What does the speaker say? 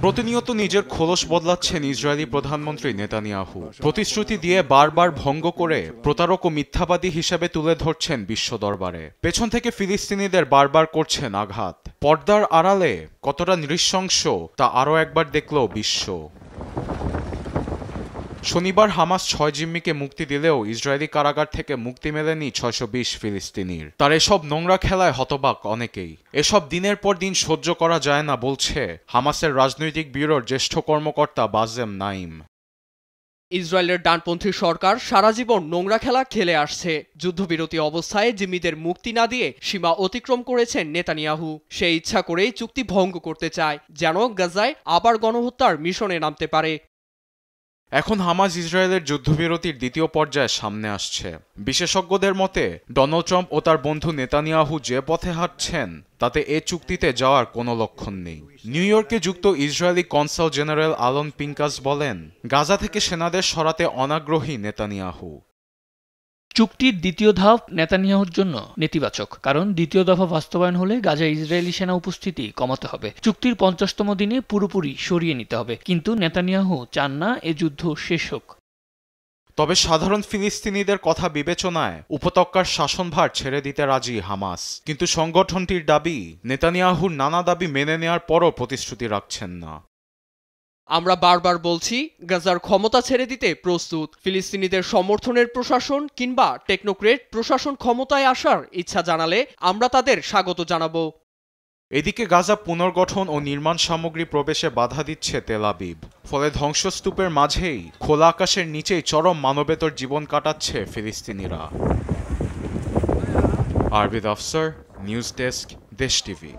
প্রতিনিয়ত নিজের খোলস বদলাচ্ছেন ইসরায়েলি প্রধানমন্ত্রী নেতানিয়াহু। প্রতিশ্রুতি দিয়ে বারবার ভঙ্গ করে প্রতারক ও মিথ্যাবাদী হিসেবে তুলে ধরছেন বিশ্ব দরবারে। পেছন থেকে ফিলিস্তিনিদের বারবার করছেন আঘাত। পর্দার আড়ালে কতটা নৃশংস তা আরও একবার দেখল বিশ্ব। শনিবার হামাস ৬ জিম্মিকে মুক্তি দিলেও ইসরায়েলি কারাগার থেকে মুক্তি মেলেনি ৬২০ ফিলিস্তিনির। তার এসব নোংরা খেলায় হতবাক অনেকেই। এসব দিনের পর দিন সহ্য করা যায় না বলছে হামাসের রাজনৈতিক ব্যুরোর জ্যেষ্ঠ কর্মকর্তা বাসেম নাইম। ইসরায়েলের ডানপন্থী সরকার সারা জীবন নোংরা খেলা খেলে আসছে। যুদ্ধবিরতি অবস্থায় জিম্মিদের মুক্তি না দিয়ে সীমা অতিক্রম করেছেন নেতানিয়াহু। সে ইচ্ছা করেই চুক্তি ভঙ্গ করতে চায়, যেন গাজায় আবার গণহত্যার মিশনে নামতে পারে। এখন হামাস ইসরায়েলের যুদ্ধবিরতির দ্বিতীয় পর্যায়ে সামনে আসছে। বিশেষজ্ঞদের মতে ডোনাল্ড ট্রাম্প ও তার বন্ধু নেতানিয়াহু যে পথে হাঁটছেন তাতে এ চুক্তিতে যাওয়ার কোনো লক্ষণ নেই। নিউ ইয়র্কে যুক্ত ইসরায়েলি কনসাল জেনারেল আলন পিঙ্কাস বলেন, গাজা থেকে সেনাদের সরাতে অনাগ্রহী নেতানিয়াহু। চুক্তির দ্বিতীয় ধাপ নেতানিয়াহুর জন্য নেতিবাচক, কারণ দ্বিতীয় দফা বাস্তবায়ন হলে গাজায় ইসরায়েলি সেনা উপস্থিতি কমাতে হবে। চুক্তির ৫০তম দিনে পুরোপুরি সরিয়ে নিতে হবে, কিন্তু নেতানিয়াহু চান না এ যুদ্ধ শেষ হোক। তবে সাধারণ ফিলিস্তিনিদের কথা বিবেচনায় উপত্যকার শাসনভার ছেড়ে দিতে রাজি হামাস, কিন্তু সংগঠনটির দাবি নেতানিয়াহুর নানা দাবি মেনে নেওয়ার পরও প্রতিশ্রুতি রাখছেন না। আমরা বারবার বলছি, গাজার ক্ষমতা ছেড়ে দিতে প্রস্তুত। ফিলিস্তিনিদের সমর্থনের প্রশাসন কিংবা টেকনোক্রেট প্রশাসন ক্ষমতায় আসার ইচ্ছা জানালে আমরা তাদের স্বাগত জানাবো। এদিকে গাজা পুনর্গঠন ও নির্মাণ সামগ্রী প্রবেশে বাধা দিচ্ছে তেল আবিব। ফলে ধ্বংসস্তূপের মাঝেই খোলা আকাশের নিচেই চরম মানবেতর জীবন কাটাচ্ছে ফিলিস্তিনিরা। আরবিদ আফসার, নিউজ ডেস্ক, দেশ টিভি।